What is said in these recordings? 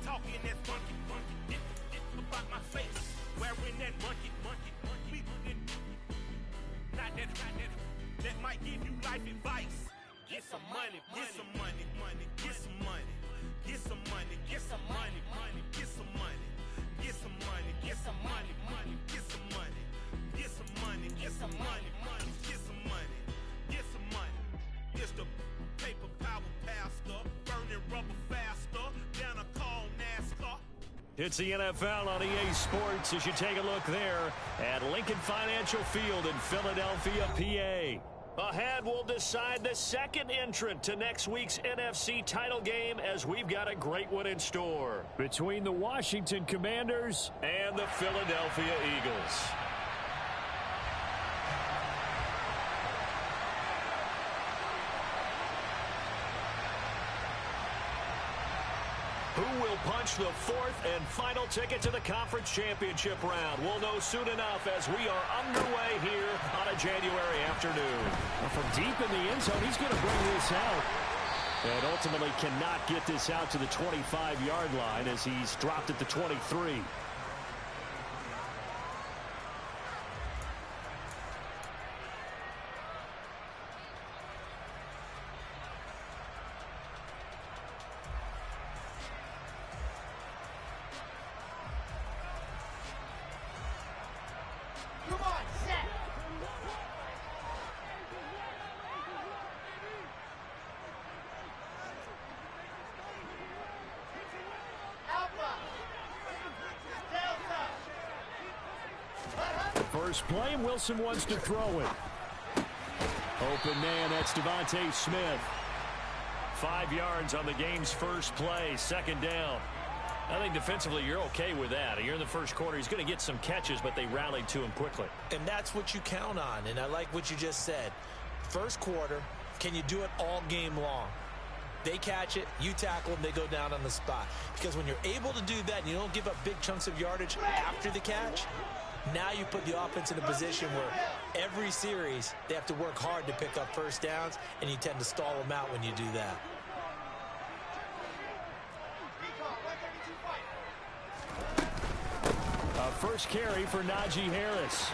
talking that funky, about my face, wearing that monkey, not that might give you life advice. Get some money, get some money, get some money, get some money, get some money, get some money, get some money, get some money, get some money, get some money, get some money, get some money, get some money. It's the paper power pastor, burning rubber faster than a call NASCAR. It's the NFL on EA Sports as you take a look there at Lincoln Financial Field in Philadelphia, PA. Ahead, we'll decide the second entrant to next week's NFC title game as we've got a great one in store between the Washington Commanders and the Philadelphia Eagles. Who will punch the fourth and final ticket to the conference championship round? We'll know soon enough as we are underway here on a January afternoon. From deep in the end zone, he's going to bring this out. And ultimately cannot get this out to the 25-yard line as he's dropped at the 23. First play, and Wilson wants to throw it. Open man, that's Devontae Smith. 5 yards on the game's first play, second down. I think defensively you're okay with that. You're in the first quarter. He's going to get some catches, but they rallied to him quickly. And that's what you count on, and I like what you just said. First quarter, can you do it all game long? They catch it, you tackle them, they go down on the spot. Because when you're able to do that and you don't give up big chunks of yardage after the catch, now you put the offense in a position where every series they have to work hard to pick up first downs, and you tend to stall them out when you do that. First carry for Najee Harris.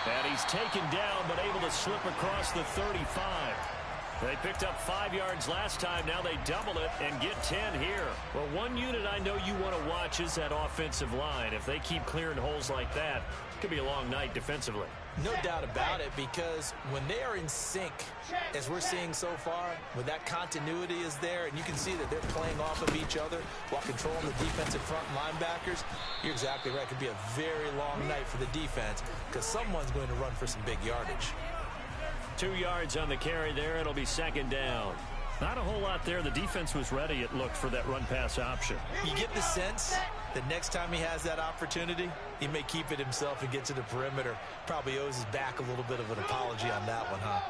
And he's taken down but able to slip across the 35. They picked up 5 yards last time. Now they double it and get 10 here. Well, one unit I know you want to watch is that offensive line. If they keep clearing holes like that, it could be a long night defensively. No doubt about it, because when they are in sync, as we're seeing so far, when that continuity is there, and you can see that they're playing off of each other while controlling the defensive front linebackers, you're exactly right. It could be a very long night for the defense because someone's going to run for some big yardage. 2 yards on the carry there. It'll be second down. Not a whole lot there. The defense was ready, it looked, for that run-pass option. You get the sense that next time he has that opportunity, he may keep it himself and get to the perimeter. Probably owes his back a little bit of an apology on that one, huh?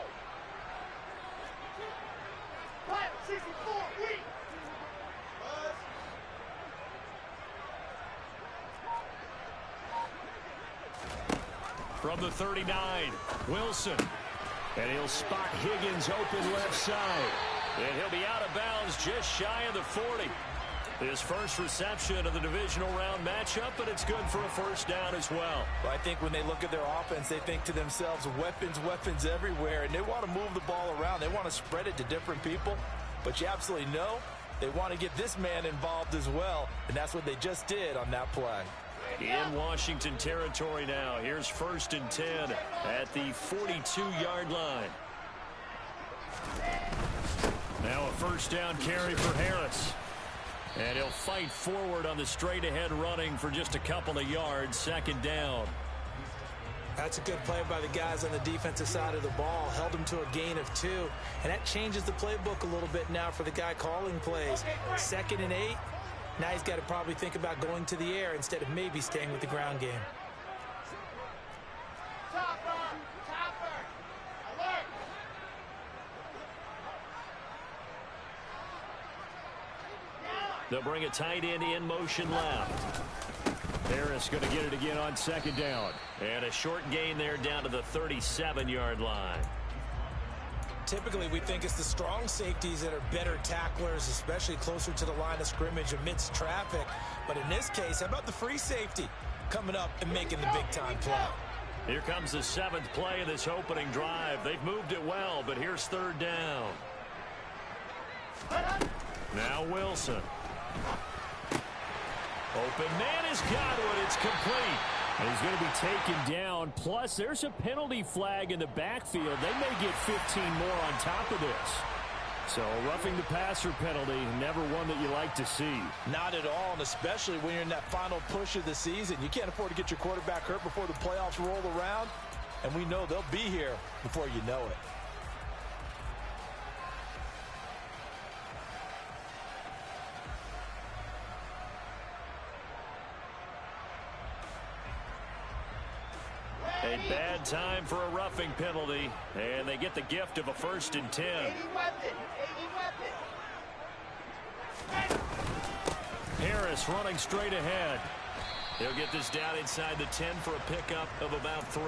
From the 39, Wilson. And he'll spot Higgins open left side. And he'll be out of bounds just shy of the 40. His first reception of the divisional round matchup, but it's good for a first down as well. Well, I think when they look at their offense, they think to themselves, weapons everywhere, and they want to move the ball around. They want to spread it to different people, but you absolutely know they want to get this man involved as well, and that's what they just did on that play. In Washington territory now. Here's 1st and 10 at the 42-yard line. Now a first down carry for Harris. And he'll fight forward on the straight-ahead running for just a couple of yards. Second down. That's a good play by the guys on the defensive side of the ball. Held him to a gain of 2. And that changes the playbook a little bit now for the guy calling plays. 2nd and 8. Now he's got to probably think about going to the air instead of maybe staying with the ground game. They'll bring a tight end in motion left. Harris going to get it again on second down. And a short gain there down to the 37-yard line. Typically, we think it's the strong safeties that are better tacklers, especially closer to the line of scrimmage amidst traffic. But in this case, how about the free safety coming up and making the big-time play? Here comes the 7th play of this opening drive. They've moved it well, but here's 3rd down. Now Wilson. Open man has got it. It's complete. And he's going to be taken down. Plus, there's a penalty flag in the backfield. They may get 15 more on top of this. So, roughing the passer penalty, never one that you like to see. Not at all, and especially when you're in that final push of the season. You can't afford to get your quarterback hurt before the playoffs roll around. And we know they'll be here before you know it. A bad time for a roughing penalty, and they get the gift of a 1st and 10. Harris running straight ahead. He'll get this down inside the 10 for a pickup of about 3.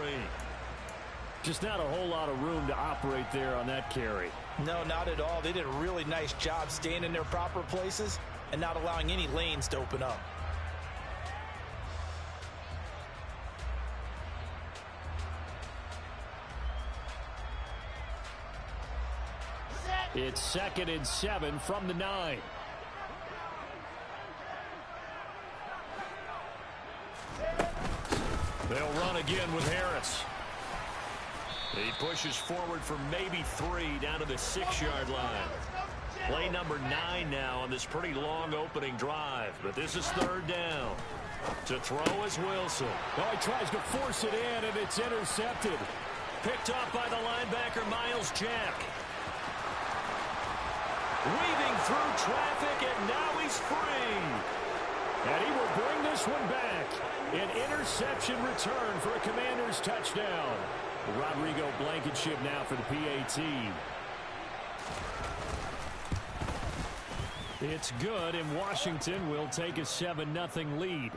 Just not a whole lot of room to operate there on that carry. No, not at all. They did a really nice job staying in their proper places and not allowing any lanes to open up. It's 2nd and 7 from the 9. They'll run again with Harris. He pushes forward for maybe 3 down to the 6-yard line. Play number 9 now on this pretty long opening drive. But this is 3rd down. To throw is Wilson. Oh, he tries to force it in, and it's intercepted. Picked off by the linebacker, Miles Jack. Weaving through traffic, and now he's free. And he will bring this one back. An interception return for a Commanders touchdown. Rodrigo Blankenship now for the PAT. It's good, and Washington will take a 7-0 lead.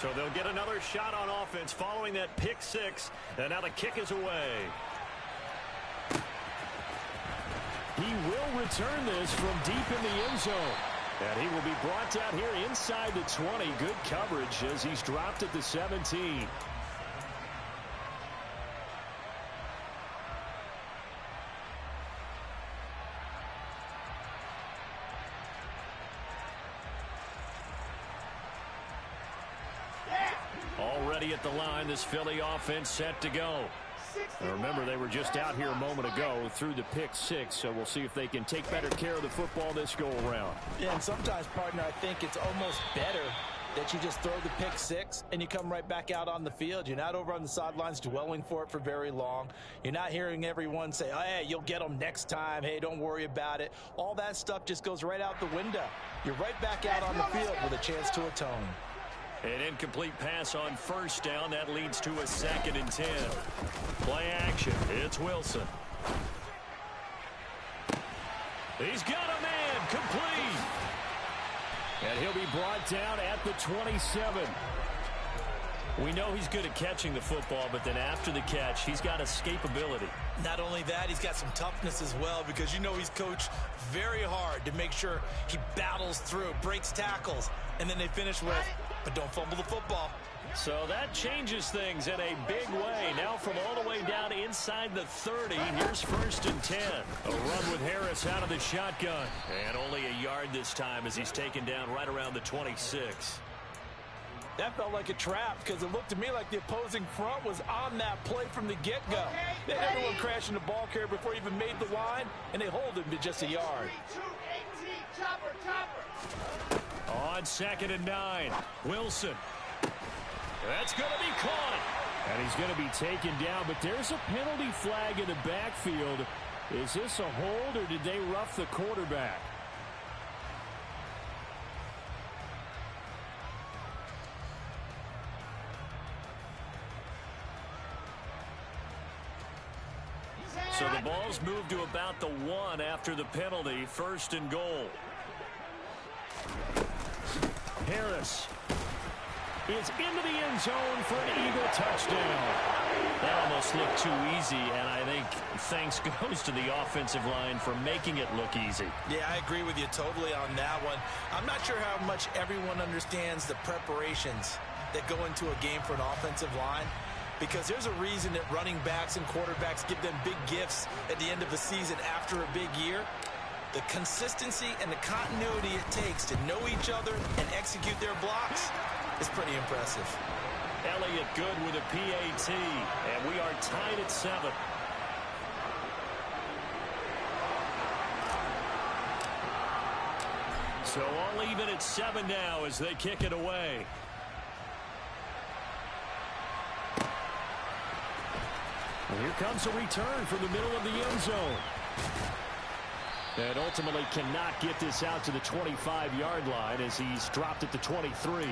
So they'll get another shot on offense following that pick 6. And now the kick is away. He will return this from deep in the end zone. And he will be brought down here inside the 20. Good coverage as he's dropped at the 17. Already at the line, this Philly offense set to go. And remember, they were just out here a moment ago through the pick 6, so we'll see if they can take better care of the football this go-around. Yeah, and sometimes, partner, I think it's almost better that you just throw the pick 6 and you come right back out on the field. You're not over on the sidelines dwelling for it for very long. You're not hearing everyone say, oh, hey, you'll get them next time. Hey, don't worry about it. All that stuff just goes right out the window. You're right back out on the field with a chance to atone. An incomplete pass on 1st down. That leads to a 2nd and 10. Play action. It's Wilson. He's got a man. Complete. And he'll be brought down at the 27. We know he's good at catching the football, but then after the catch, he's got escapability. Not only that, he's got some toughness as well, because you know he's coached very hard to make sure he battles through, breaks tackles, and then they finish with, but don't fumble the football. So that changes things in a big way. Now from all the way down inside the 30, here's 1st and 10. A run with Harris out of the shotgun. And only a yard this time as he's taken down right around the 26. That felt like a trap because it looked to me like the opposing front was on that play from the get-go. They had everyone crashing the ball carrier before he even made the line, and they hold him to just a yard. On 2nd and 9, Wilson. That's going to be caught. And he's going to be taken down, but there's a penalty flag in the backfield. Is this a hold, or did they rough the quarterback? So the ball's moved to about the 1 after the penalty. 1st and goal. Harris. is into the end zone for an Eagle touchdown. That almost looked too easy, and I think thanks goes to the offensive line for making it look easy. Yeah, I agree with you totally on that one. I'm not sure how much everyone understands the preparations that go into a game for an offensive line, because there's a reason that running backs and quarterbacks give them big gifts at the end of the season after a big year. The consistency and the continuity it takes to know each other and execute their blocks is pretty impressive. Elliott good with a PAT, and we are tied at 7. So all even at 7 now as they kick it away. And here comes a return from the middle of the end zone. And ultimately cannot get this out to the 25-yard line as he's dropped at the 23.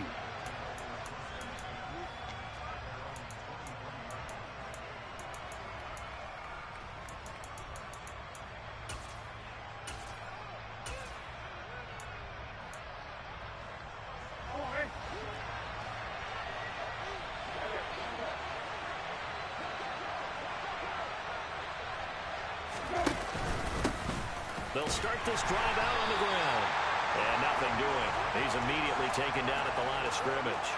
They'll start this drive out on the ground. And nothing doing. He's immediately taken down at the line of scrimmage.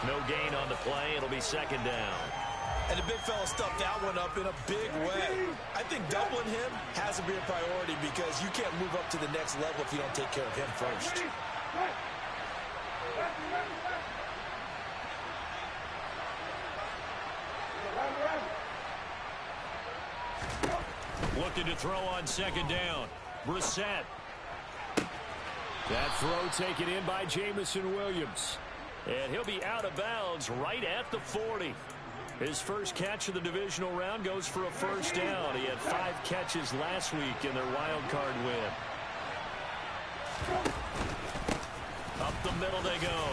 No gain on the play. It'll be second down. And the big fella stuffed that one up in a big way. I think doubling him has to be a priority because you can't move up to the next level if you don't take care of him first. Looking to throw on second down. Brissett. That throw taken in by Jamison Williams. And he'll be out of bounds right at the 40. His first catch of the divisional round goes for a first down. He had 5 catches last week in their wild card win. Up the middle they go.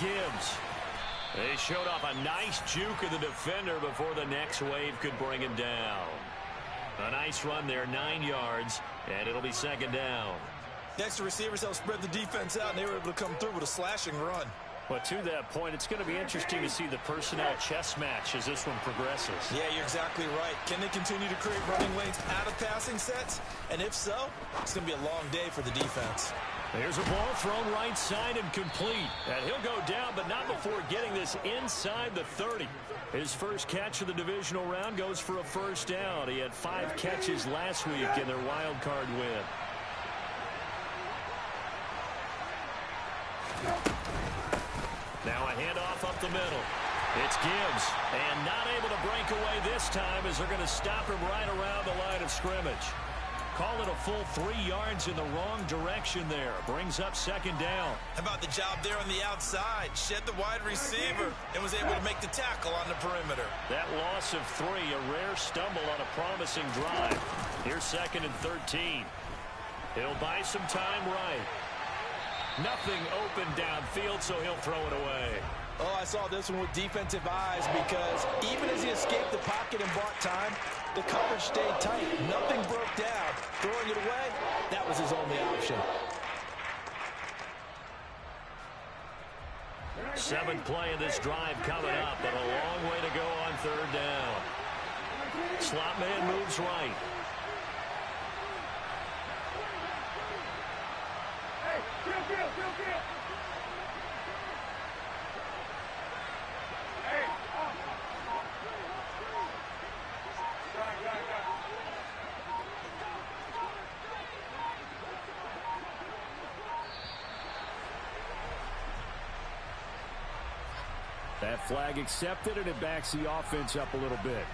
Gibbs. They showed off a nice juke of the defender before the next wave could bring him down. A nice run there, 9 yards, and it'll be second down. Next, the receivers helped spread the defense out, and they were able to come through with a slashing run. But to that point, it's going to be interesting to see the personnel chess match as this one progresses. Yeah, you're exactly right. Can they continue to create running lanes out of passing sets? And if so, it's going to be a long day for the defense. There's a ball thrown right side and complete. And he'll go down, but not before getting this inside the 30. His first catch of the divisional round goes for a first down. He had 5 catches last week in their wild card win. Now a handoff up the middle. It's Gibbs, and not able to break away this time as they're going to stop him right around the line of scrimmage. Call it a full 3 yards in the wrong direction there. Brings up second down. How about the job there on the outside? Shed the wide receiver and was able to make the tackle on the perimeter. That loss of 3, a rare stumble on a promising drive. Here's second and 13. He'll buy some time right. Nothing open downfield, so he'll throw it away. Oh, I saw this one with defensive eyes because even as he escaped the pocket and bought time, the coverage stayed tight. Nothing broke down. Throwing it away, that was his only option. 7th play of this drive coming up, but a long way to go on third down. Slot man moves right. That flag accepted, and it backs the offense up a little bit.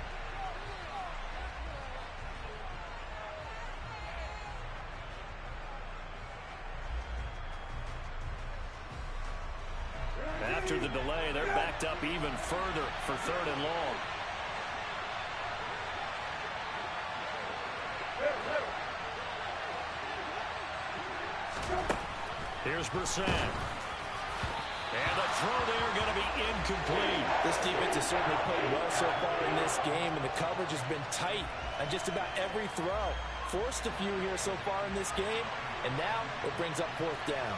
After the delay, they're backed up even further for third and long. Here's Brissett. And the throw there going to be incomplete. This defense has certainly played well so far in this game, and the coverage has been tight on just about every throw. Forced a few here so far in this game, and now it brings up 4th down.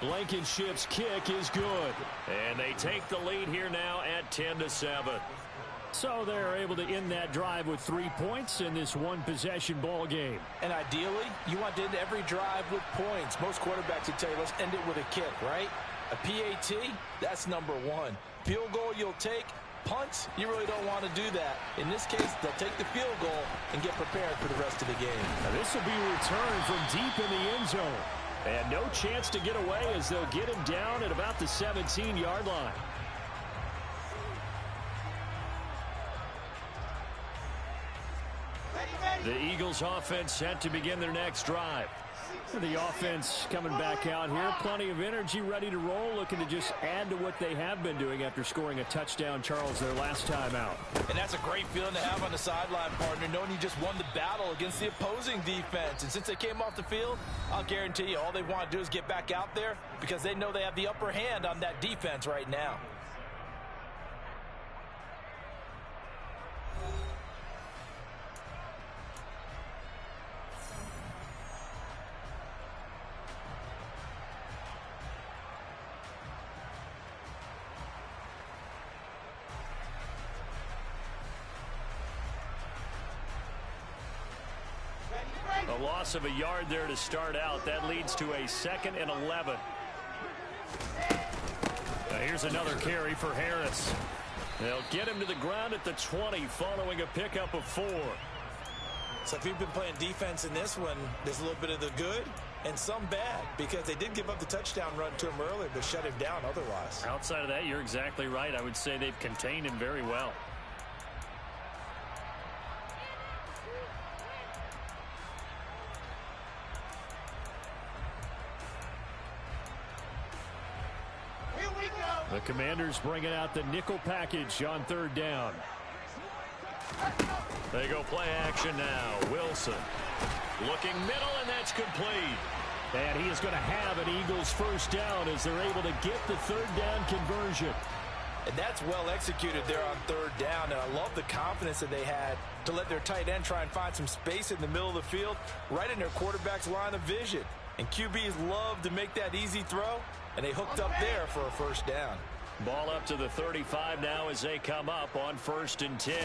Blankenship's kick is good. And they take the lead here now at 10-7. So they're able to end that drive with 3 points in this one-possession ball game. And ideally, you want to end every drive with points. Most quarterbacks would tell you, let's end it with a kick, right? A PAT, that's number one. Field goal you'll take. Punts, you really don't want to do that. In this case, they'll take the field goal and get prepared for the rest of the game. Now this will be returned from deep in the end zone. And no chance to get away as they'll get him down at about the 17-yard line. The Eagles offense set to begin their next drive. The offense coming back out here. Plenty of energy, ready to roll, looking to just add to what they have been doing after scoring a touchdown, Charles, their last time out. And that's a great feeling to have on the sideline, partner, knowing you just won the battle against the opposing defense. And since they came off the field, I'll guarantee you all they want to do is get back out there because they know they have the upper hand on that defense right now. A loss of a yard there to start out. That leads to a 2nd and 11. Now here's another carry for Harris. They'll get him to the ground at the 20 following a pickup of 4. So if you've been playing defense in this one, there's a little bit of the good and some bad because they did give up the touchdown run to him earlier but shut him down otherwise. Outside of that, you're exactly right. I would say they've contained him very well. The Commanders bringing out the nickel package on 3rd down. They go play action now. Wilson looking middle, and that's complete. And he is going to have an Eagles 1st down as they're able to get the 3rd down conversion. And that's well executed there on 3rd down. And I love the confidence that they had to let their tight end try and find some space in the middle of the field, right in their quarterback's line of vision. And QBs love to make that easy throw. And they hooked up there for a 1st down. Ball up to the 35 now as they come up on 1st and 10.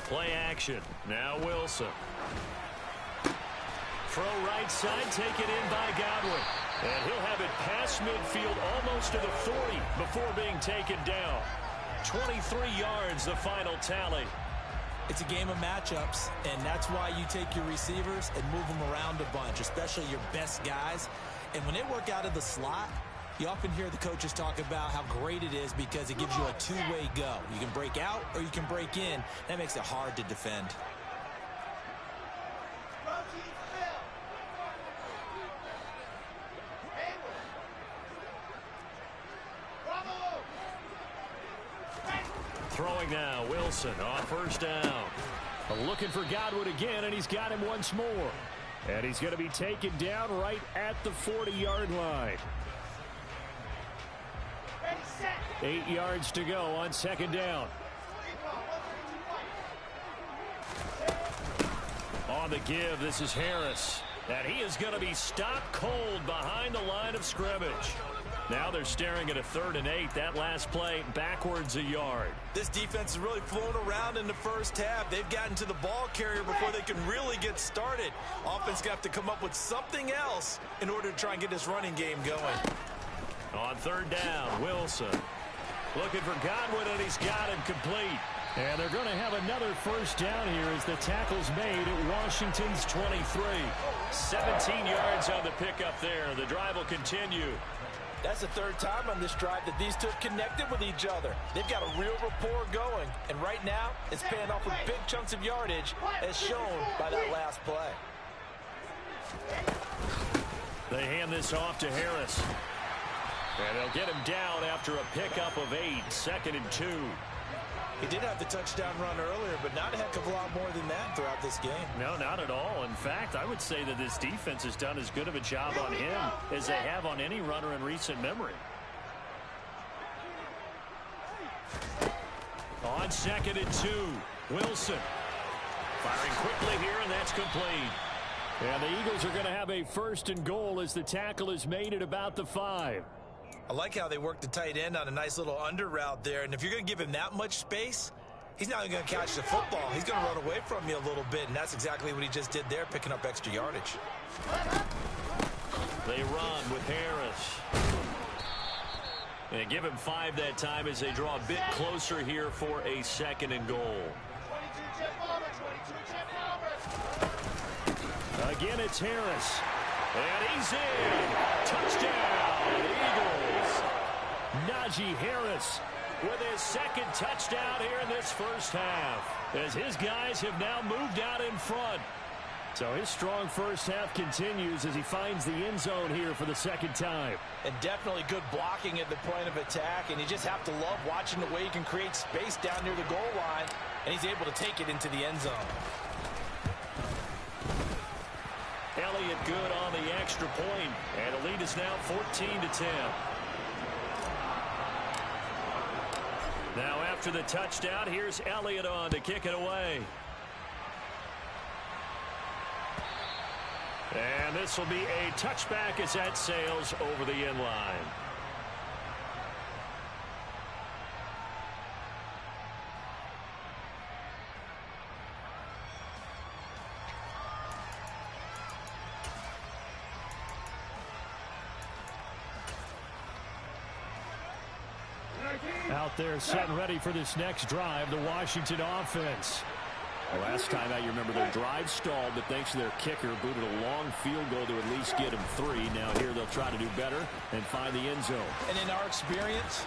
Play action. Now Wilson. Throw right side, taken in by Godwin. And he'll have it past midfield almost to the 40 before being taken down. 23 yards, the final tally. It's a game of matchups, and that's why you take your receivers and move them around a bunch, especially your best guys. And when they work out of the slot, you often hear the coaches talk about how great it is because it gives you a two-way go. You can break out or you can break in. That makes it hard to defend. Throwing now, Wilson on 1st down. Looking for Godwin again, and he's got him once more. And he's going to be taken down right at the 40-yard line. 8 yards to go on 2nd down. On the give, this is Harris. And he is going to be stopped cold behind the line of scrimmage. Now they're staring at a 3rd and 8. That last play backwards a yard. This defense has really flown around in the first half. They've gotten to the ball carrier before they can really get started. Offense got to come up with something else in order to try and get this running game going. On 3rd down, Wilson looking for Godwin, and he's got him complete. And they're going to have another 1st down here as the tackle's made at Washington's 23. 17 yards on the pickup there. The drive will continue. That's the 3rd time on this drive that these two have connected with each other. They've got a real rapport going. And right now, it's paying off with big chunks of yardage as shown by that last play. They hand this off to Harris. And they'll get him down after a pickup of 8. 2nd and 2. He did have the touchdown run earlier, but not a heck of a lot more than that throughout this game. No, not at all. In fact, I would say that this defense has done as good of a job on him as they have on any runner in recent memory. On 2nd and 2, Wilson firing quickly here, and that's complete. And the Eagles are going to have a first and goal as the tackle is made at about the 5. I like how they work the tight end on a nice little under route there. And if you're going to give him that much space, he's not going to catch the football. He's going to run away from you a little bit, and that's exactly what he just did there, picking up extra yardage. They run with Harris. They give him 5 that time as they draw a bit closer here for a second and goal. Again, it's Harris. And he's in. Touchdown, Eagles. Najee Harris with his second touchdown here in this first half, as his guys have now moved out in front. So his strong first half continues as he finds the end zone here for the second time. And definitely good blocking at the point of attack, and you just have to love watching the way he can create space down near the goal line, and he's able to take it into the end zone. Elliott good on the extra point, and the lead is now 14-10. Now after the touchdown, here's Elliott on to kick it away. And this will be a touchback as that sails over the end line. Out there set and ready for this next drive, the Washington offense. The last time out, you remember their drive stalled, but thanks to their kicker, booted a long field goal to at least get them 3. Now here they'll try to do better and find the end zone. And in our experience,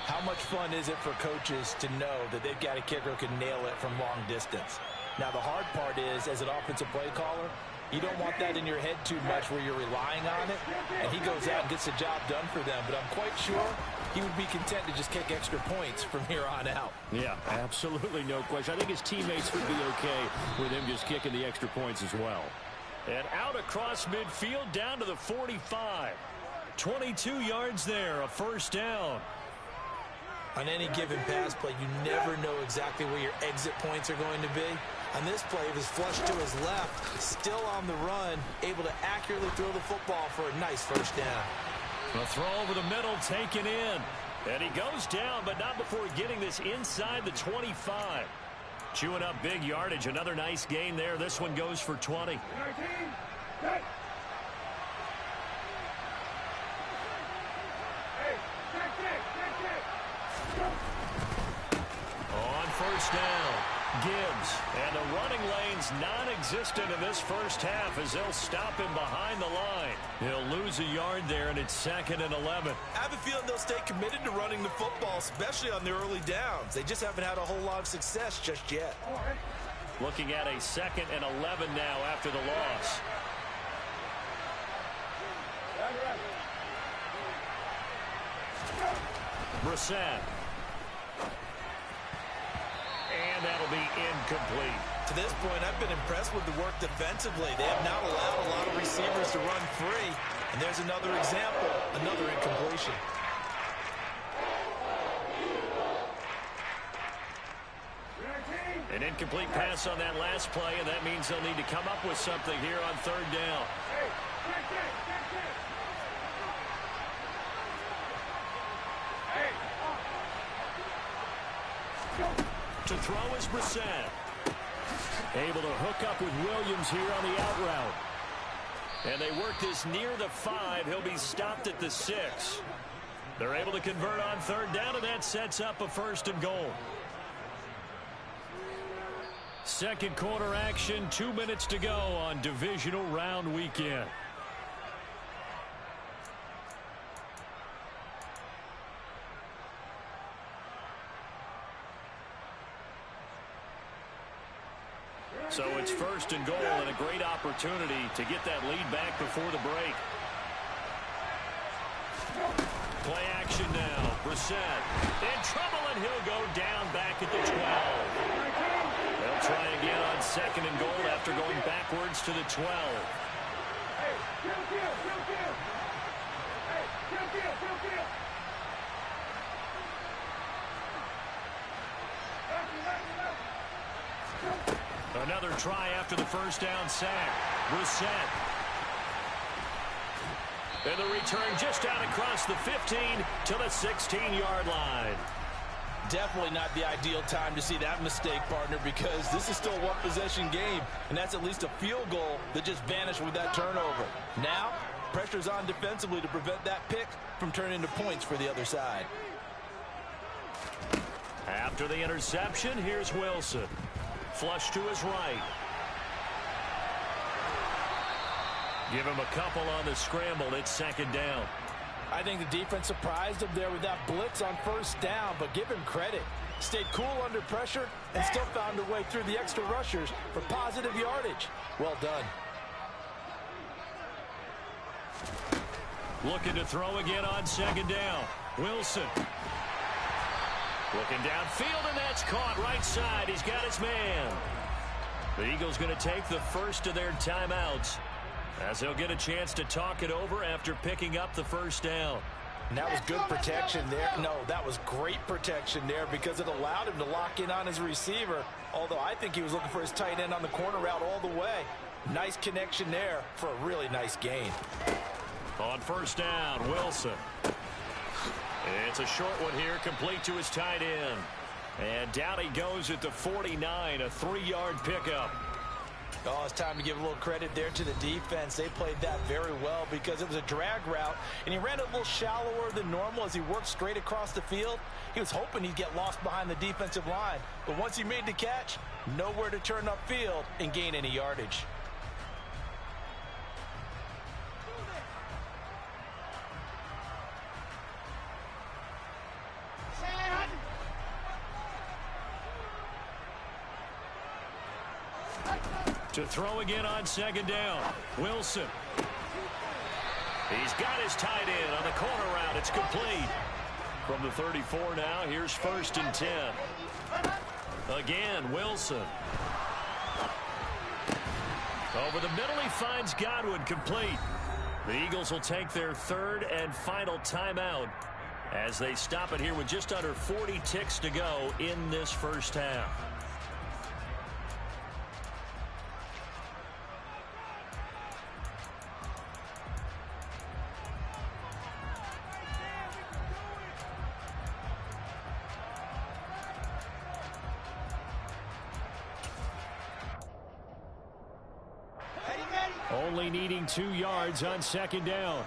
how much fun is it for coaches to know that they've got a kicker who can nail it from long distance? Now the hard part is, as an offensive play caller, you don't want that in your head too much where you're relying on it, and he goes out and gets the job done for them. But I'm quite sure he would be content to just kick extra points from here on out. Yeah, absolutely no question. I think his teammates would be okay with him just kicking the extra points as well. And out across midfield down to the 45. 22 yards there, a first down. On any given pass play, you never know exactly where your exit points are going to be. On this play, it was flushed to his left, still on the run, able to accurately throw the football for a nice first down. A throw over the middle taken in. And he goes down, but not before getting this inside the 25. Chewing up big yardage. Another nice gain there. This one goes for 20. On first down, Gibbs. And the running lane's non-existent in this first half as they'll stop him behind the line. He'll lose a yard there, and it's 2nd and 11. I have a feeling they'll stay committed to running the football, especially on the early downs. They just haven't had a whole lot of success just yet. Looking at a 2nd and 11 now after the loss. Brissett. And that'll be incomplete. To this point, I've been impressed with the work defensively. They have not allowed a lot of receivers to run free. And there's another example, another incompletion. An incomplete pass on that last play, and that means they'll need to come up with something here on 3rd down. To throw is Brissett. Able to hook up with Williams here on the out route. And they work this near the 5. He'll be stopped at the 6. They're able to convert on 3rd down, and that sets up a 1st and goal. Second quarter action, 2 minutes to go on divisional round weekend. So it's 1st and goal, and a great opportunity to get that lead back before the break. Play action now. Brissett in trouble, and he'll go down back at the 12. They'll try again on 2nd and goal after going backwards to the 12. Another try after the first down sack. Brissett. And the return just out across the 15 to the 16-yard line. Definitely not the ideal time to see that mistake, partner, because this is still a one-possession game, and that's at least a field goal that just vanished with that turnover. Now, pressure's on defensively to prevent that pick from turning into points for the other side. After the interception, here's Wilson. Flush to his right. Give him a couple on the scramble. It's second down. I think the defense surprised him there with that blitz on first down, but give him credit. Stayed cool under pressure and still found a way through the extra rushers for positive yardage. Well done. Looking to throw again on second down. Wilson. Looking downfield, and that's caught right side. He's got his man. The Eagles going to take the first of their timeouts, as they'll get a chance to talk it over after picking up the first down. And that was good protection there. No, that was great protection there because it allowed him to lock in on his receiver, although I think he was looking for his tight end on the corner route all the way. Nice connection there for a really nice gain. On first down, Wilson. It's a short one here, complete to his tight end. And down he goes at the 49, a 3-yard pickup. Oh, it's time to give a little credit there to the defense. They played that very well because it was a drag route, and he ran it a little shallower than normal as he worked straight across the field. He was hoping he'd get lost behind the defensive line, but once he made the catch, nowhere to turn upfield and gain any yardage. To throw again on second down. Wilson. He's got his tight end on the corner route. It's complete. From the 34 now, here's first and 10. Again, Wilson. Over the middle, he finds Godwin, complete. The Eagles will take their third and final timeout as they stop it here with just under 40 ticks to go in this first half. Only needing 2 yards on second down.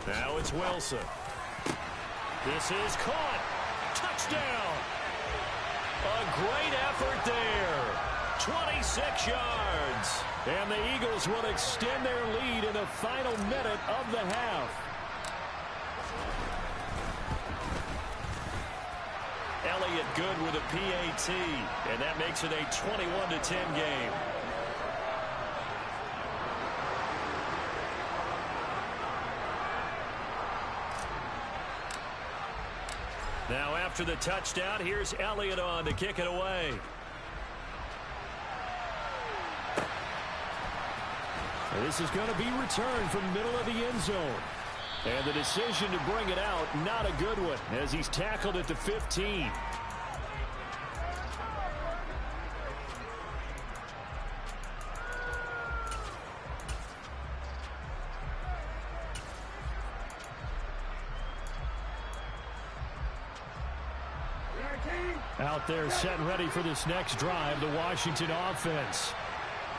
Now it's Wilson. This is caught. Touchdown. A great effort there. 26 yards. And the Eagles will extend their lead in the final minute of the half. Elliott good with a PAT, and that makes it a 21-10 game. Now after the touchdown, here's Elliott on to kick it away. And this is going to be returned from middle of the end zone. And the decision to bring it out, not a good one, as he's tackled at the 15. Out there set and ready for this next drive, the Washington offense.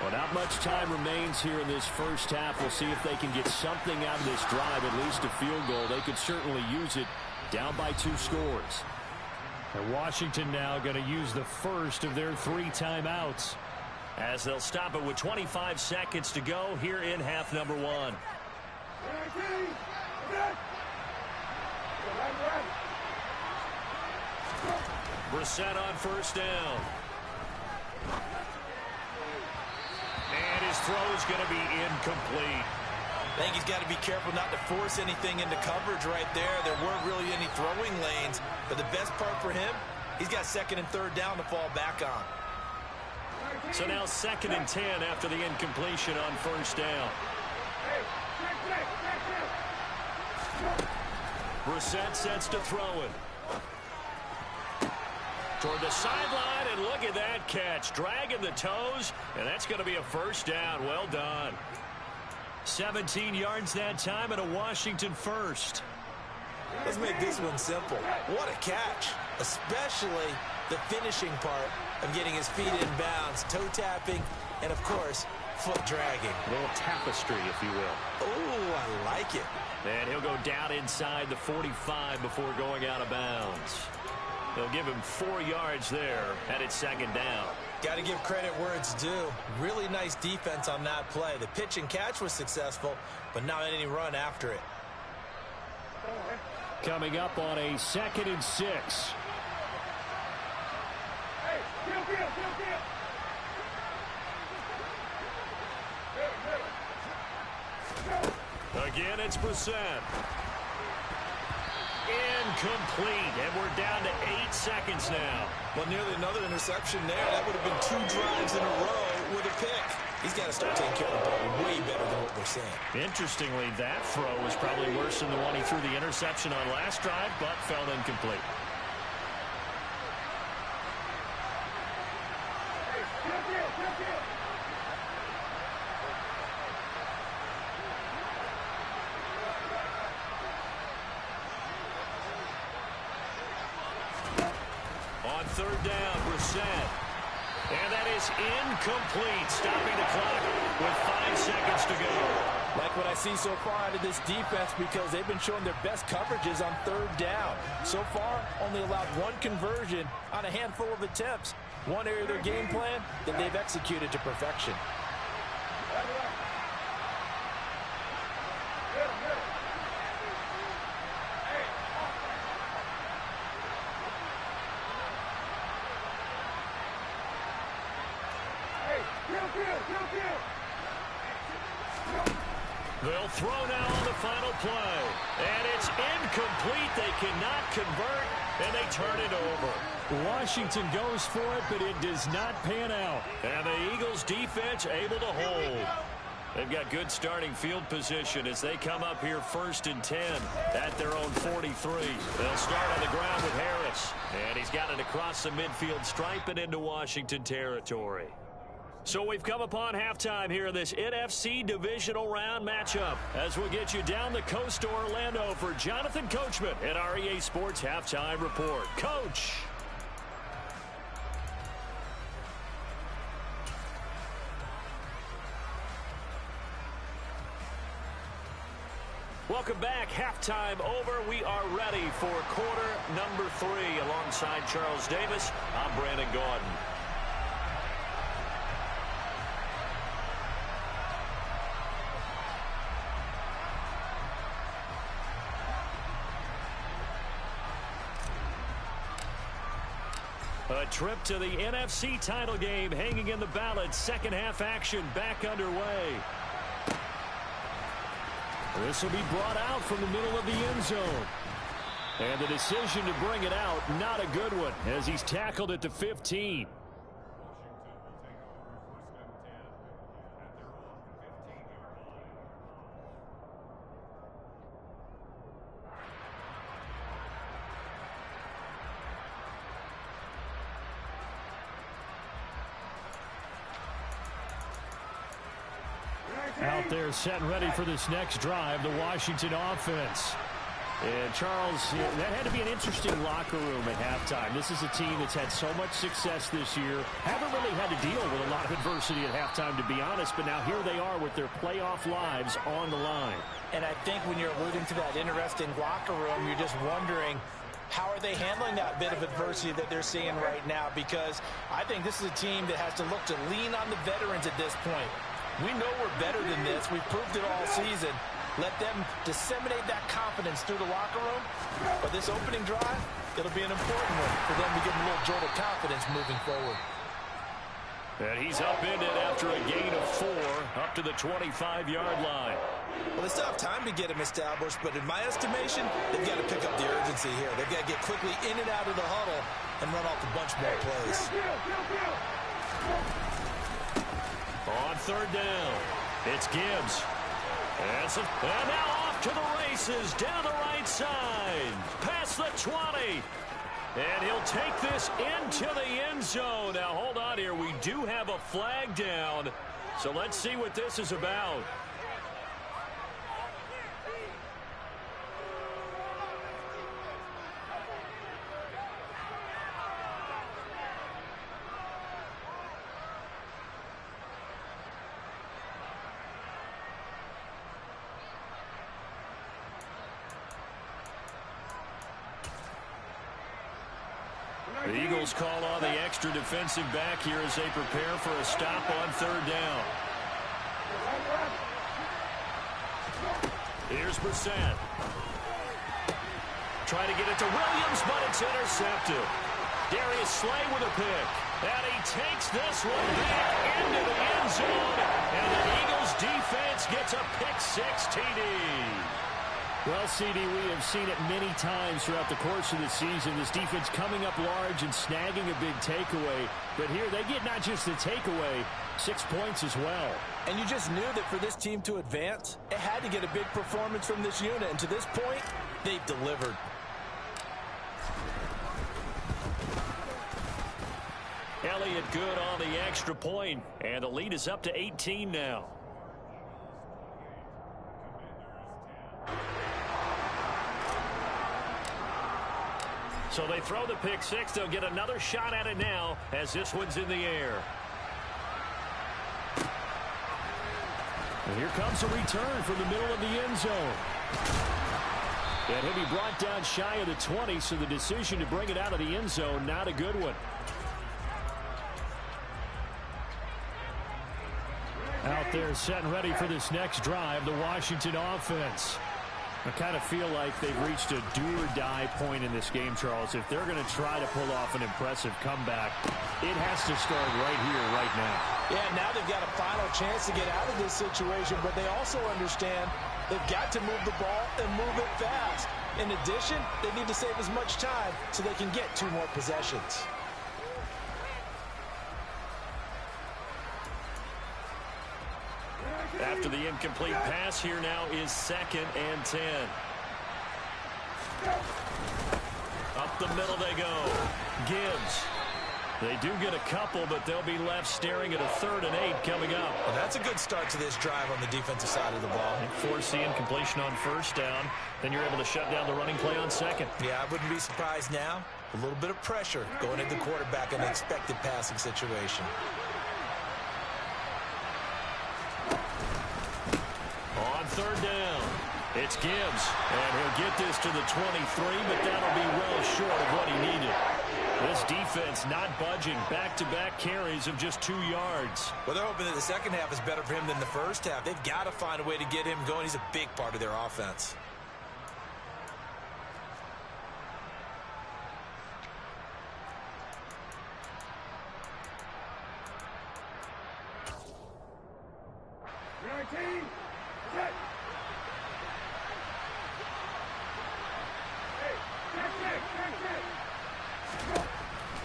Well, not much time remains here in this first half. We'll see if they can get something out of this drive, at least a field goal. They could certainly use it down by 2 scores. And Washington now going to use the first of their 3 timeouts, as they'll stop it with 25 seconds to go here in half number 1. Brissett on first down. And his throw is going to be incomplete. I think he's got to be careful not to force anything into coverage right there. There weren't really any throwing lanes. But the best part for him, he's got second and third down to fall back on. So now second and 10 after the incompletion on first down. Brissett sets to throw it. Toward the sideline, and look at that catch. Dragging the toes, and that's going to be a first down. Well done. 17 yards that time and a Washington first. Let's make this one simple. What a catch, especially the finishing part of getting his feet in bounds, toe tapping, and of course, foot dragging. A little tapestry, if you will. Oh, I like it. And he'll go down inside the 45 before going out of bounds. They'll give him 4 yards there, and it's second down. Got to give credit where it's due. Really nice defense on that play. The pitch and catch was successful, but not any run after it. Coming up on a 2nd and 6. Again, it's Brissett. Incomplete, and we're down to 8 seconds now. Well, nearly another interception there. That would have been 2 drives in a row with a pick. He's got to start taking care of the ball way better than what we're seeing. Interestingly, that throw was probably worse than the one he threw the interception on last drive, but fell incomplete. On 3rd down, Brissett. And that is incomplete, stopping the clock with 5 seconds to go. Like what I see so far out of this defense, because they've been showing their best coverages on 3rd down. So far, only allowed 1 conversion on a handful of attempts. One area of their game plan that they've executed to perfection. They'll throw now on the final play. And it's incomplete. They cannot convert, and they turn it over. Washington goes for it, but it does not pan out. And the Eagles' defense able to hold. They've got good starting field position as they come up here 1st and 10 at their own 43. They'll start on the ground with Harris. And he's got it across the midfield stripe and into Washington territory. So we've come upon halftime here in this NFC Divisional Round matchup as we'll get you down the coast to Orlando for Jonathan Coachman at our EA Sports Halftime Report. Coach. Welcome back. Halftime over. We are ready for quarter number 3. Alongside Charles Davis, I'm Brandon Gaudin. A trip to the NFC title game hanging in the balance. Second half action back underway. This will be brought out from the middle of the end zone. And the decision to bring it out, not a good one, as he's tackled at the 15. Out there set and ready for this next drive, the Washington offense. And Charles, that had to be an interesting locker room at halftime. This is a team that's had so much success this year. Haven't really had to deal with a lot of adversity at halftime, to be honest, but now here they are with their playoff lives on the line. And I think when you're alluding to that interesting locker room, you're just wondering, how are they handling that bit of adversity that they're seeing right now? Because I think this is a team that has to look to lean on the veterans at this point. We know we're better than this. We've proved it all season. Let them disseminate that confidence through the locker room. But this opening drive, it'll be an important one for them to give them a little jolt of confidence moving forward. And he's upended after a gain of 4 up to the 25-yard line. Well, they still have time to get him established, but in my estimation, they've got to pick up the urgency here. They've got to get quickly in and out of the huddle and run off a bunch more plays. On 3rd down, it's Gibbs. And now off to the races, down the right side, past the 20. And he'll take this into the end zone. Now, hold on here. We do have a flag down, so let's see what this is about. The Eagles call on the extra defensive back here as they prepare for a stop on third down. Here's Brissett. Trying to get it to Williams, but it's intercepted. Darius Slay with a pick. And he takes this one back into the end zone. And the Eagles defense gets a pick-six TD. Well, CD, we have seen it many times throughout the course of the season. This defense coming up large and snagging a big takeaway. But here they get not just the takeaway, 6 points as well. And you just knew that for this team to advance, it had to get a big performance from this unit. And to this point, they've delivered. Elliott good on the extra point, and the lead is up to 18 now. So they throw the pick six. They'll get another shot at it now as this one's in the air. And here comes a return from the middle of the end zone. And he'll be brought down shy of the 20, so the decision to bring it out of the end zone, not a good one. Out there set and ready for this next drive, the Washington offense. I kind of feel like they've reached a do-or-die point in this game, Charles. If they're going to try to pull off an impressive comeback, it has to start right here, right now. Yeah, now they've got a final chance to get out of this situation, but they also understand they've got to move the ball and move it fast. In addition, they need to save as much time so they can get 2 more possessions. After the incomplete pass, here now is 2nd and 10. Up the middle they go. Gibbs. They do get a couple, but they'll be left staring at a 3rd and 8 coming up. Well, that's a good start to this drive on the defensive side of the ball. Force the incompletion on 1st down. Then you're able to shut down the running play on 2nd. Yeah, I wouldn't be surprised now. A little bit of pressure going into the quarterback in an expected passing situation. On 3rd down, it's Gibbs, and he'll get this to the 23, but that'll be well short of what he needed. This defense not budging, back-to-back carries of just 2 yards. Well, they're hoping that the second half is better for him than the first half. They've got to find a way to get him going. He's a big part of their offense.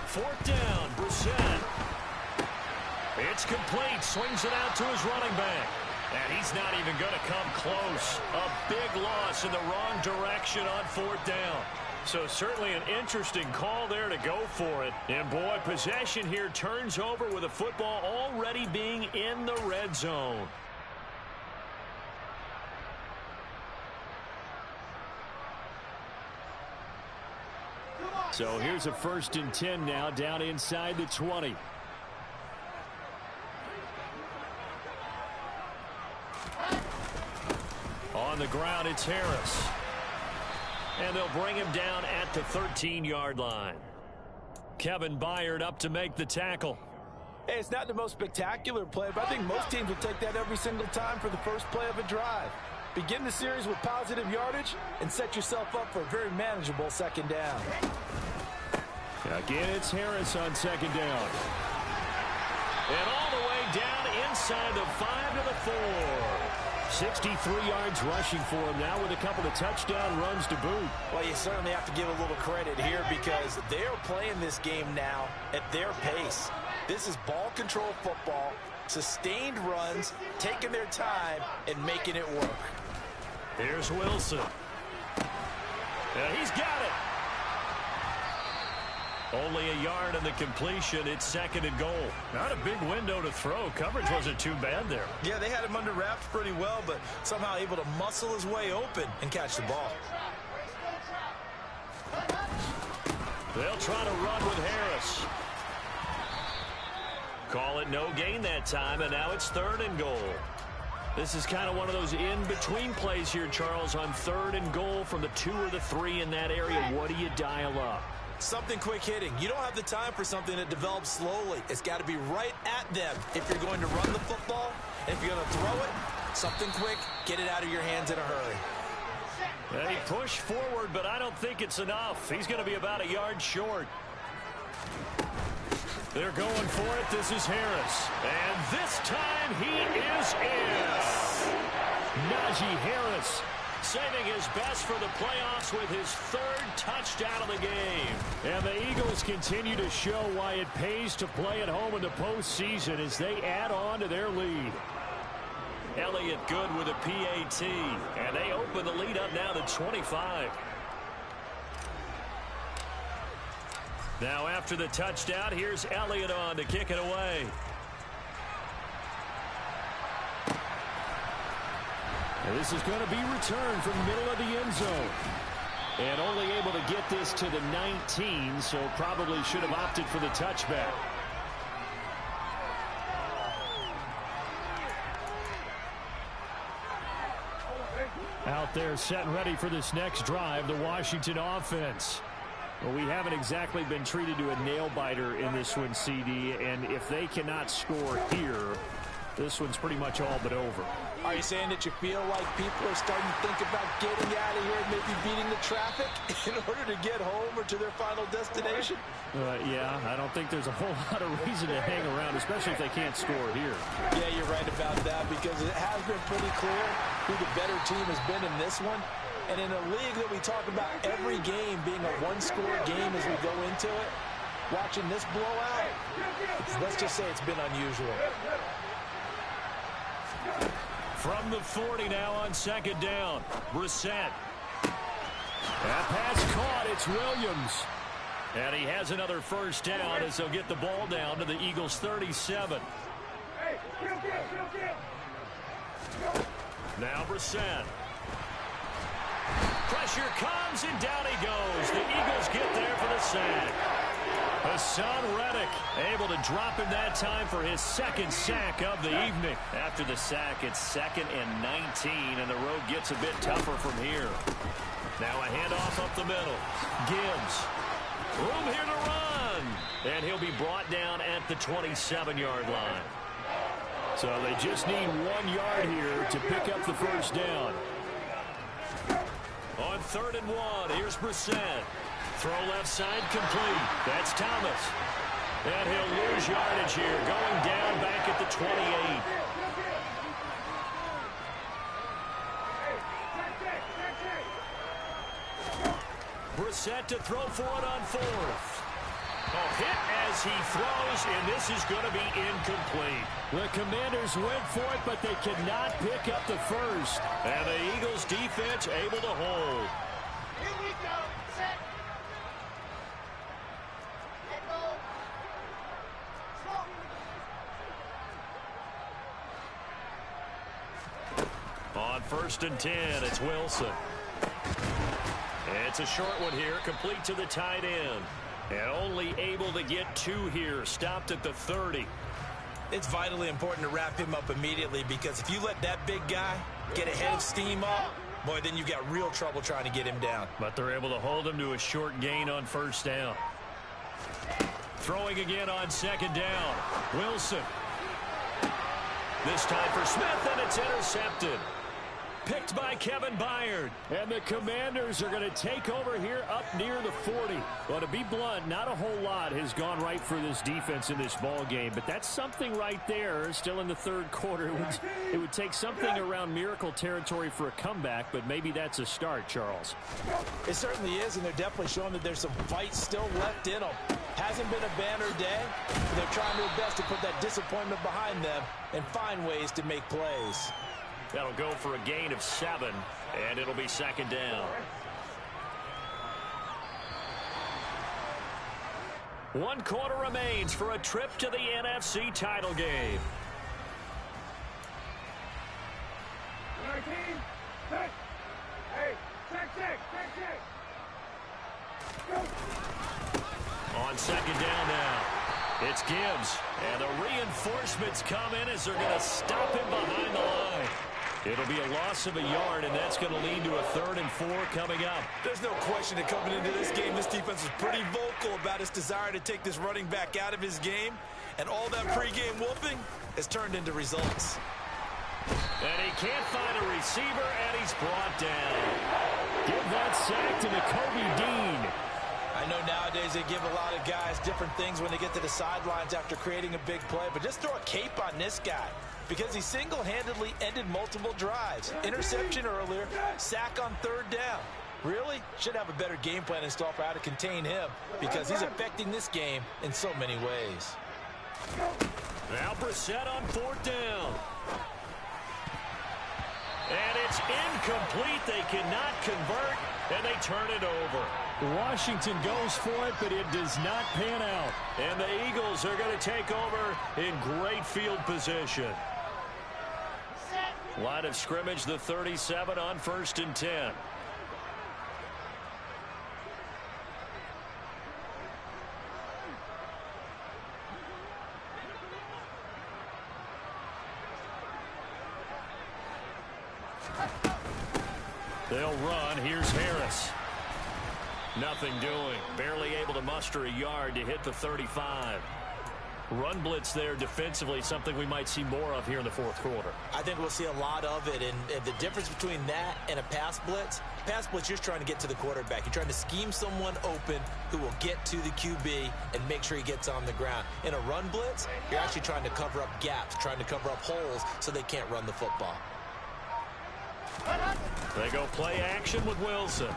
Fourth down, Brissett. It's complete. Swings it out to his running back. And he's not even going to come close. A big loss in the wrong direction on 4th down. So certainly an interesting call there to go for it. And boy, possession here turns over with the football already being in the red zone. So here's a 1st and 10 now, down inside the 20. On the ground, it's Harris. And they'll bring him down at the 13-yard line. Kevin Byard up to make the tackle. Hey, it's not the most spectacular play, but I think most teams will take that every single time for the first play of a drive. Begin the series with positive yardage and set yourself up for a very manageable 2nd down. Again, it's Harris on 2nd down. And all the way down inside the 5 to the 4. 63 yards rushing for him now with a couple of touchdown runs to boot. Well, you certainly have to give a little credit here because they're playing this game now at their pace. This is ball control football. Sustained runs, taking their time, and making it work. Here's Wilson. And he's got it. Only a yard on the completion. It's 2nd and goal. Not a big window to throw. Coverage wasn't too bad there. Yeah, they had him under wraps pretty well, but somehow able to muscle his way open and catch the ball. They'll try to run with Harris. Call it no gain that time, and now it's 3rd and goal. This is kind of one of those in-between plays here, Charles, on 3rd and goal from the 2 or the 3 in that area. What do you dial up? Something quick hitting. You don't have the time for something that develops slowly. It's got to be right at them if you're going to run the football. And if you're going to throw it, something quick, get it out of your hands in a hurry. And he pushed forward, but I don't think it's enough. He's going to be about a yard short. They're going for it. This is Harris. And this time he is in. Najee Harris saving his best for the playoffs with his 3rd touchdown of the game. And the Eagles continue to show why it pays to play at home in the postseason as they add on to their lead. Elliott good with a PAT. And they open the lead up now to 25. Now after the touchdown, here's Elliott on to kick it away. And this is going to be returned from the middle of the end zone. And only able to get this to the 19, so probably should have opted for the touchback. Out there set and ready for this next drive, the Washington offense. Well, we haven't exactly been treated to a nail-biter in this one, CD, and if they cannot score here, this one's pretty much all but over. Are you saying that you feel like people are starting to think about getting out of here and maybe beating the traffic in order to get home or to their final destination? Yeah, I don't think there's a whole lot of reason to hang around, especially if they can't score here. Yeah, you're right about that because it has been pretty clear who the better team has been in this one. And in a league that we talk about every game being a one-score game as we go into it, watching this blowout, let's just say it's been unusual. From the 40 now on 2nd down. Brissett. That pass caught. It's Williams. And he has another 1st down as they'll get the ball down to the Eagles' 37. Now Brissett. Pressure comes and down he goes. The Eagles get there for the sack. Hassan Reddick able to drop him that time for his 2nd sack of the evening. After the sack, it's 2nd and 19, and the road gets a bit tougher from here. Now a handoff up the middle. Gibbs. Room here to run. And he'll be brought down at the 27-yard line. So they just need 1 yard here to pick up the 1st down. On 3rd and 1, here's Brissett. Throw left side complete. That's Thomas. And he'll lose yardage here, going down back at the 28. Brissett to throw for it on 4th. A hit as he throws, and this is going to be incomplete. The Commanders went for it, but they could not pick up the 1st. And the Eagles defense able to hold. Here we go. Set. Let go. Slow. On 1st and 10, it's Wilson. It's a short one here, complete to the tight end. And only able to get 2 here, stopped at the 30. It's vitally important to wrap him up immediately because if you let that big guy get a head of steam up, boy, then you've got real trouble trying to get him down. But they're able to hold him to a short gain on 1st down. Throwing again on 2nd down. Wilson. This time for Smith, and it's intercepted. Picked by Kevin Byard. And the Commanders are going to take over here up near the 40. Well, to be blunt, not a whole lot has gone right for this defense in this ball game, but that's something right there. Still in the 3rd quarter. It would take something around miracle territory for a comeback, but maybe that's a start, Charles. It certainly is, and they're definitely showing that there's some fight still left in them. Hasn't been a banner day, but they're trying their best to put that disappointment behind them and find ways to make plays. That'll go for a gain of 7, and it'll be second down. 1 quarter remains for a trip to the NFC title game. On second down now, it's Gibbs, and the reinforcements come in as they're going to stop him behind the line. It'll be a loss of a yard, and that's going to lead to a 3rd and 4 coming up. There's no question that coming into this game, this defense is pretty vocal about its desire to take this running back out of his game, and all that pregame wolfing has turned into results. And he can't find a receiver, and he's brought down. Give that sack to Nakobe Dean. I know nowadays they give a lot of guys different things when they get to the sidelines after creating a big play, but just throw a cape on this guy because he single-handedly ended multiple drives. Interception earlier, sack on 3rd down. Really? Should have a better game plan installed for how to contain him because he's affecting this game in so many ways. Now Brissett on 4th down. And it's incomplete. They cannot convert, and they turn it over. Washington goes for it, but it does not pan out. And the Eagles are going to take over in great field position. Line of scrimmage, the 37 on 1st and 10. They'll run. Here's Harris. Nothing doing. Barely able to muster a yard to hit the 35. Run blitz there defensively, something we might see more of here in the 4th quarter. I think we'll see a lot of it, and the difference between that and a pass blitz, you're just trying to get to the quarterback. You're trying to scheme someone open who will get to the QB and make sure he gets on the ground. In a run blitz, you're actually trying to cover up gaps, trying to cover up holes so they can't run the football. They go play action with Wilson.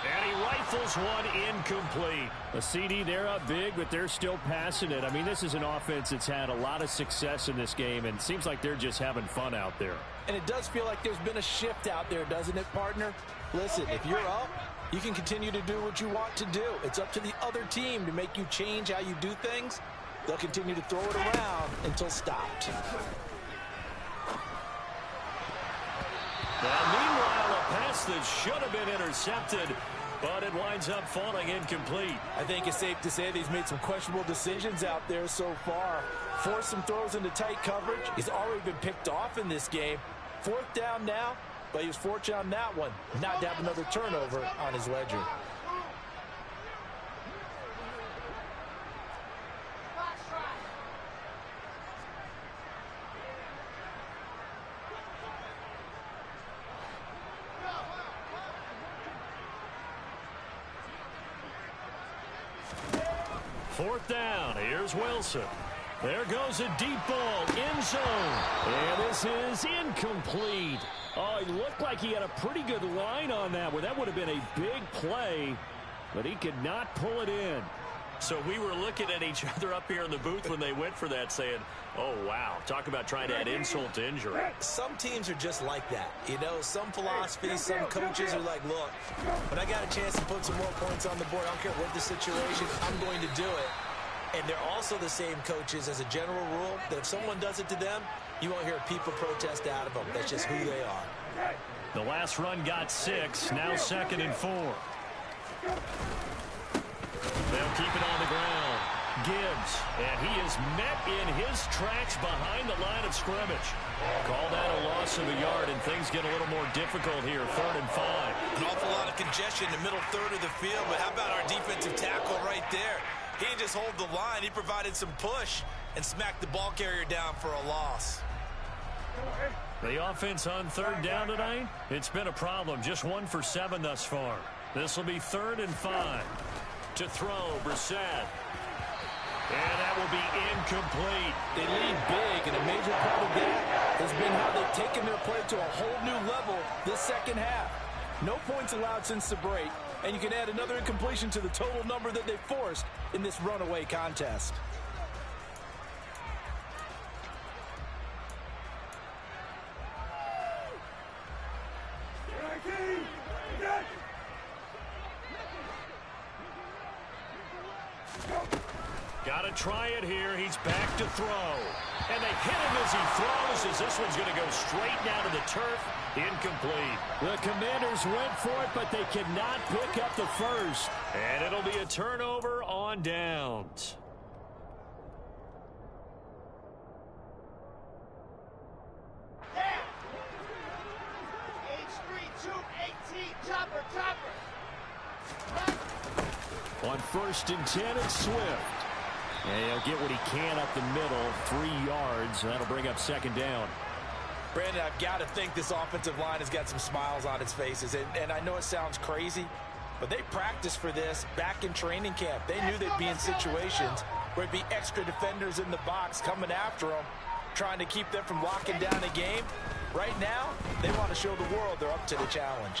And he rifles one incomplete. A CD, they're up big, but they're still passing it. I mean, this is an offense that's had a lot of success in this game, and it seems like they're just having fun out there. And it does feel like there's been a shift out there, doesn't it, partner? Listen, if you're up, you can continue to do what you want to do. It's up to the other team to make you change how you do things. They'll continue to throw it around until stopped. Now, meanwhile, a pass that should have been intercepted, but it winds up falling incomplete. I think it's safe to say that he's made some questionable decisions out there so far. Forced some throws into tight coverage. He's already been picked off in this game. 4th down now, but he was fortunate on that one not to have another turnover on his ledger. Fourth down. Here's Wilson. There goes a deep ball. End zone. And this is incomplete. Oh, he looked like he had a pretty good line on that one. That would have been a big play, but he could not pull it in. So we were looking at each other up here in the booth when they went for that saying, oh, wow. Talk about trying to add insult to injury. Some teams are just like that. You know, some philosophies, some coaches are like, look, when I got a chance to put some more points on the board, I don't care what the situation, I'm going to do it. And they're also the same coaches as a general rule that if someone does it to them, you won't hear people protest out of them. That's just who they are. The last run got 6. Now 2nd and 4. They'll keep it on the ground. Gibbs, and he is met in his tracks behind the line of scrimmage. Call that a loss of a yard, and things get a little more difficult here. 3rd and 5. An awful lot of congestion in the middle third of the field, but how about our defensive tackle right there? He didn't just hold the line. He provided some push and smacked the ball carrier down for a loss. The offense on 3rd down tonight, it's been a problem. Just 1 for 7 thus far. This will be 3rd and 5. To throw, Brissett. And that will be incomplete. They lead big, and a major part of that has been how they've taken their play to a whole new level this second half. No points allowed since the break, and you can add another incompletion to the total number that they forced in this runaway contest. Got to try it here. He's back to throw. And they hit him as he throws, as this one's going to go straight down to the turf. Incomplete. The Commanders went for it, but they cannot pick up the first. And it'll be a turnover on downs. On 1st and 10, it's Swift. And he'll get what he can up the middle, 3 yards. That'll bring up 2nd down. Brandon, I've got to think this offensive line has got some smiles on its faces. And I know it sounds crazy, but they practiced for this back in training camp. They knew they'd be in situations where it'd be extra defenders in the box coming after them, trying to keep them from locking down a game. Right now, they want to show the world they're up to the challenge.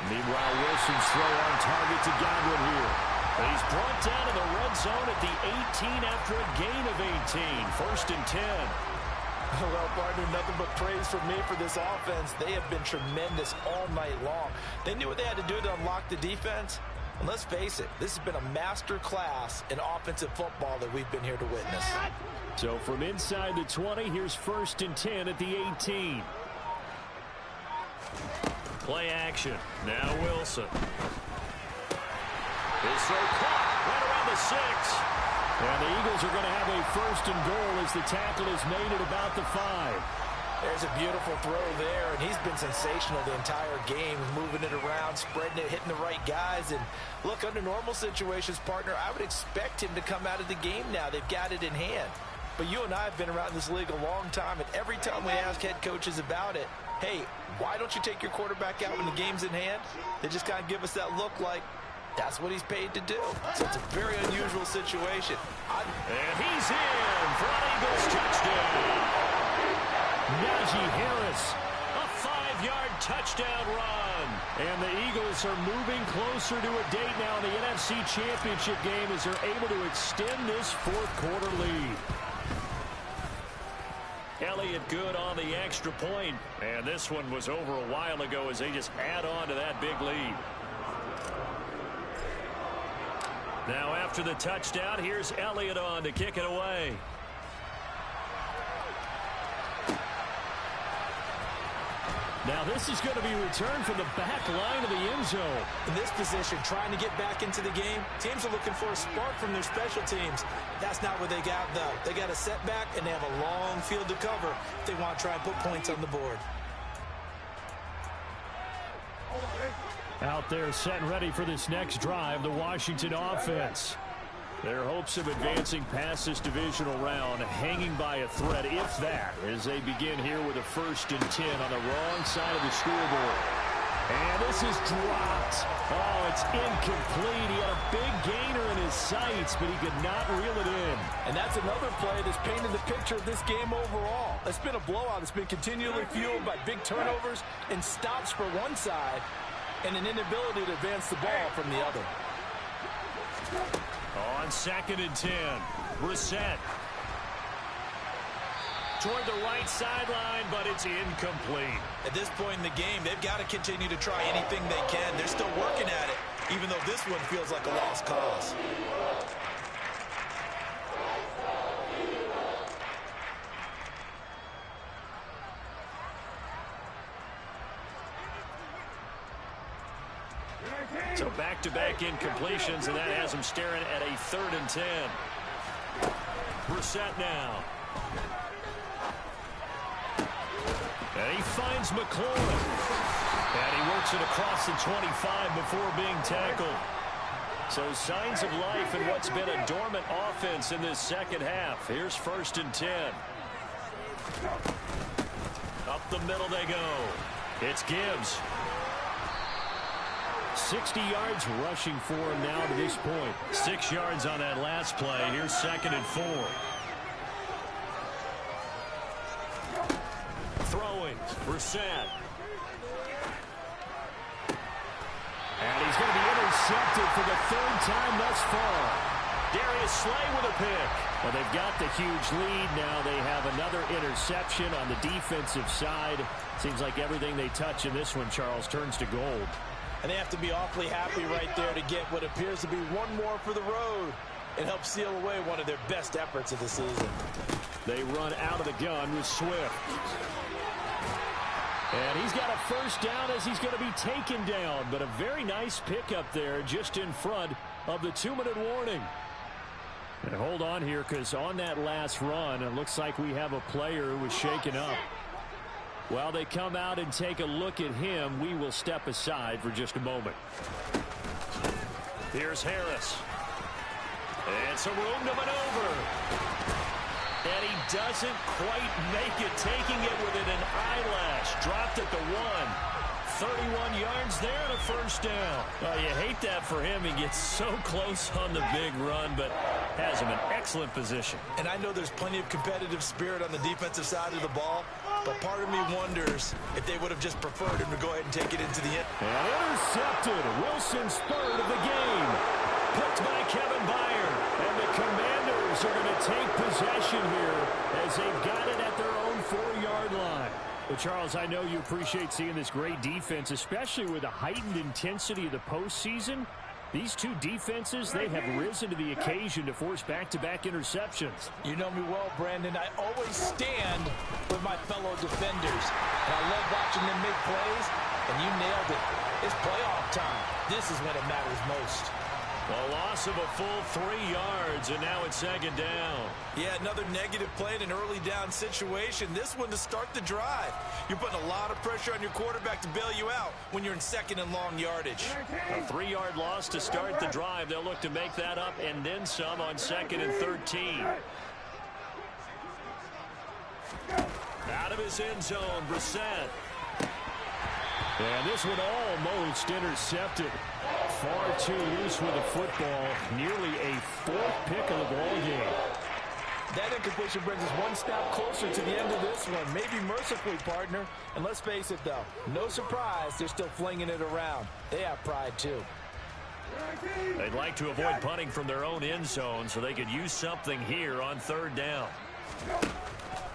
Meanwhile, Wilson's throw on target to Godwin here. But he's brought down in the red zone at the 18 after a gain of 18. 1st and 10. Well, partner, nothing but praise from me for this offense. They have been tremendous all night long. They knew what they had to do to unlock the defense. And let's face it, this has been a master class in offensive football that we've been here to witness. So from inside the 20, here's 1st and 10 at the 18. Play action. Now Wilson. His throw caught right around the 6. And the Eagles are going to have a 1st and goal as the tackle is made at about the 5. There's a beautiful throw there, and he's been sensational the entire game, moving it around, spreading it, hitting the right guys. And look, under normal situations, partner, I would expect him to come out of the game now. They've got it in hand. But you and I have been around this league a long time, and every time we ask head coaches about it, hey, why don't you take your quarterback out when the game's in hand? They just kind of give us that look like that's what he's paid to do. So it's a very unusual situation. And he's in for an Eagles touchdown. Najee Harris. A 5-yard touchdown run. And the Eagles are moving closer to a date now in the NFC Championship game as they're able to extend this 4th quarter lead. Elliott good on the extra point. And this one was over a while ago as they just add on to that big lead. Now after the touchdown, here's Elliott on to kick it away. Now this is going to be returned from the back line of the end zone. In this position, trying to get back into the game, teams are looking for a spark from their special teams. That's not what they got, though. They got a setback, and they have a long field to cover if they want to try and put points on the board. Out there set and ready for this next drive, the Washington offense. Their hopes of advancing past this divisional round hanging by a thread, if that, as they begin here with a 1st and 10 on the wrong side of the scoreboard. And this is dropped. Oh, it's incomplete. He had a big gainer in his sights, but he could not reel it in. And that's another play that's painted the picture of this game overall. It's been a blowout. It's been continually fueled by big turnovers and stops for one side and an inability to advance the ball from the other. On 2nd and 10, Brissett. Toward the right sideline, but it's incomplete. At this point in the game, they've got to continue to try anything they can. They're still working at it, even though this one feels like a lost cause. So back-to-back incompletions, and that has him staring at a 3rd and 10. Brissett now. And he finds McLaurin. And he works it across the 25 before being tackled. So signs of life in what's been a dormant offense in this second half. Here's 1st and 10. Up the middle they go. It's Gibbs. 60 yards rushing for him now to this point. 6 yards on that last play. Here's 2nd and 4. Throwing. Brissett. And he's intercepted for the third time thus far. Darius Slay with a pick. Well, they've got the huge lead. Now they have another interception on the defensive side. Seems like everything they touch in this one, Charles, turns to gold. And they have to be awfully happy right there to get what appears to be one more for the road. It helps seal away one of their best efforts of the season. They run out of the gun with Swift. And he's got a first down as he's going to be taken down. But a very nice pickup there just in front of the 2-minute warning. And hold on here, because on that last run, it looks like we have a player who was shaken up. While they come out and take a look at him, we will step aside for just a moment. Here's Harris. And some room to maneuver. And he doesn't quite make it, taking it within an eyelash. Dropped at the 1. 31 yards there and a first down. Well, you hate that for him. He gets so close on the big run, but has him in excellent position. And I know there's plenty of competitive spirit on the defensive side of the ball, but part of me wonders if they would have just preferred him to go ahead and take it into the end. And intercepted. Wilson's third of the game. Picked by Kevin Byard. And the Commanders are going to take possession here as they've got it at their own 4-yard line. Well, Charles, I know you appreciate seeing this great defense, especially with the heightened intensity of the postseason. These two defenses, they have risen to the occasion to force back-to-back interceptions. You know me well, Brandon. I always stand with my fellow defenders. And I love watching them make plays, and you nailed it. It's playoff time. This is when it matters most. A loss of a full 3 yards, and now it's second down. Yeah, another negative play in an early down situation. This one to start the drive. You're putting a lot of pressure on your quarterback to bail you out when you're in second and long yardage. A 3-yard loss to start the drive. They'll look to make that up and then some on second and 13. Out of his end zone, Brissett. And this one almost intercepted. Far too loose with the football. Nearly a fourth pick of the ball game. That incompletion brings us one step closer to the end of this one. Maybe mercifully, partner. And let's face it, though. No surprise, they're still flinging it around. They have pride, too. They'd like to avoid punting from their own end zone so they could use something here on third down.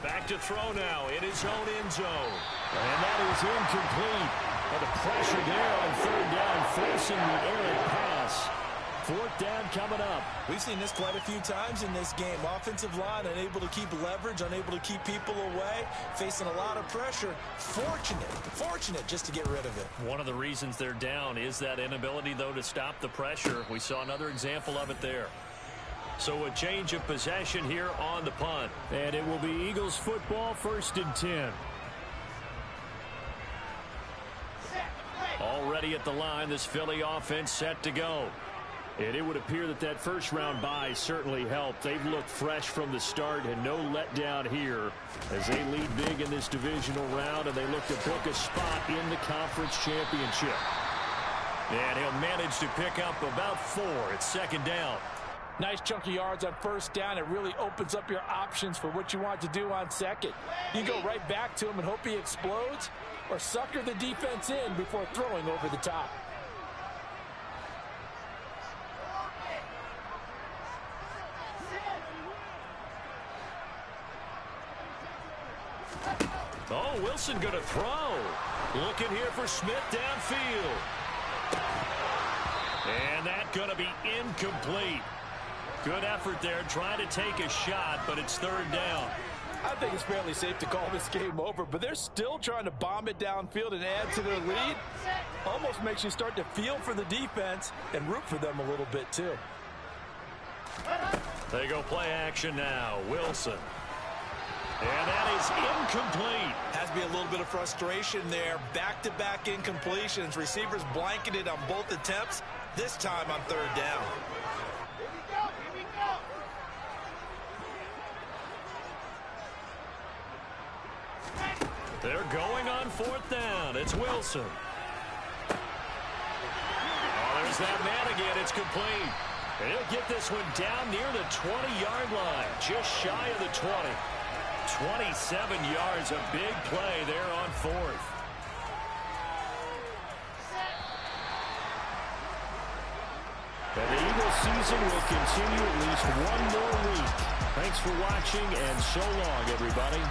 Back to throw now in his own end zone. And that is incomplete. And the pressure there on third down, forcing the errant pass. Fourth down coming up. We've seen this quite a few times in this game. Offensive line unable to keep leverage, unable to keep people away, facing a lot of pressure. Fortunate just to get rid of it. One of the reasons they're down is that inability, though, to stop the pressure. We saw another example of it there. So a change of possession here on the punt. And it will be Eagles football, 1st and 10. Already at the line, this Philly offense set to go. And it would appear that that first-round bye certainly helped. They've looked fresh from the start and no letdown here as they lead big in this divisional round, and they look to book a spot in the conference championship. And he'll manage to pick up about 4 at second down. Nice chunky yards on first down. It really opens up your options for what you want to do on second. You go right back to him and hope he explodes, or sucker the defense in before throwing over the top. Oh, Wilson going to throw. Looking here for Smith downfield. And that going to be incomplete. Good effort there, trying to take a shot, but it's third down. I think it's fairly safe to call this game over, but they're still trying to bomb it downfield and add to their lead. Almost makes you start to feel for the defense and root for them a little bit, too. They go play action now. Wilson. And that is incomplete. Has to be a little bit of frustration there. Back-to-back incompletions. Receivers blanketed on both attempts, this time on third down. They're going on fourth down. It's Wilson. Oh, there's that man again. It's complete. And he'll get this one down near the 20-yard line, just shy of the 20. 27 yards, a big play there on fourth. NFL season will continue at least one more week. Thanks for watching, and so long, everybody.